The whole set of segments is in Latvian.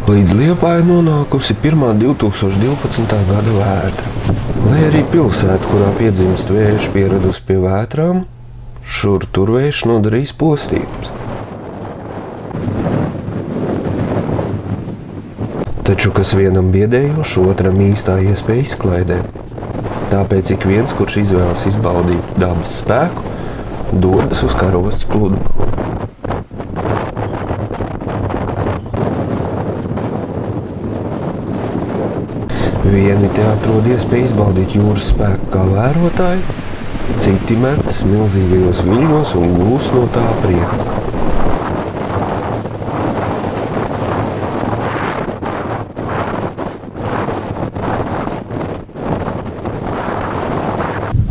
Līdz Liepāju nonākusi pirmā 2012. gada vētra. Lai arī pilsēta, kurā piedzimst vējš, pieradusi pie vētrām, šur tur vējš nodarīs postījums. Taču, kas vienam biedējoši, otram īstā iespēja izklaidē. Tāpēc ik viens, kurš izvēlas izbaudīt dabas spēku, dodas uz karostas pludmali. Vieni te atrod iespēju izbaudīt jūras spēku kā vērotāji, citi metas milzīgajos viļņos un gūs no tā prieku.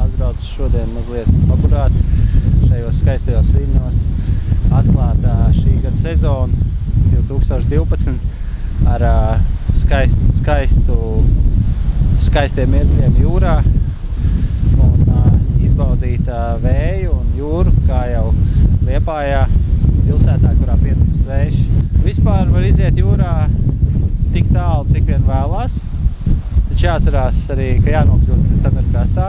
Atbraucu šodien mazliet paburāt šajos skaistajos viļņos, atklāt šī gada sezonu 2012 ar skaistiem mirkļiem jūrā un izbaudīt vēju un jūru, kā jau Liepājā, pilsētā, kurā piedzimst vējš. Vispār var iziet jūrā tik tālu, cik vien vēlās, taču jāatcerās arī, ka jānokļūst pēc tam ir krastā.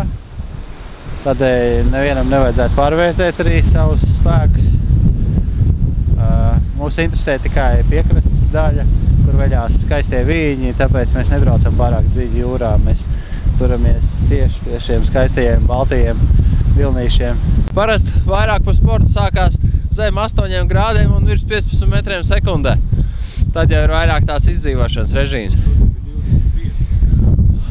Tādēļ nevienam nevajadzētu pārvērtēt arī savus spēkus. Mūs interesē tikai piekrastes daļa, kur veļās skaistie viļņi, tāpēc mēs nebraucam pārāk dziļi jūrā. Mēs turamies cieši pie šiem skaistajiem baltajiem vilnīšiem. Parasti vairāk par sportu sākās zem 8 grādiem un virs 15 metriem sekundē. Tad jau ir vairāk tāds izdzīvošanas režīms.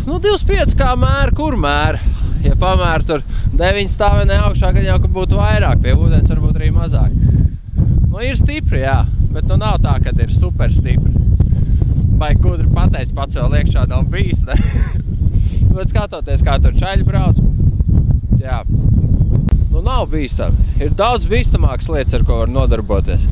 25 kā mēra, kur mēra? Ja pamēra tur 9 stāvenē augšā, gan jau, ka būtu vairāk, pie ūdens varbūt arī mazāk. Ir stipri, jā, bet nav tā, kad ir super stipri. Vai gudri pateic, pats vēl iekšā nav bijis, ne? Bet skatoties, kā tur čaļi brauc, jā, nav bīstami. Ir daudz bīstamākas lietas, ar ko var nodarboties.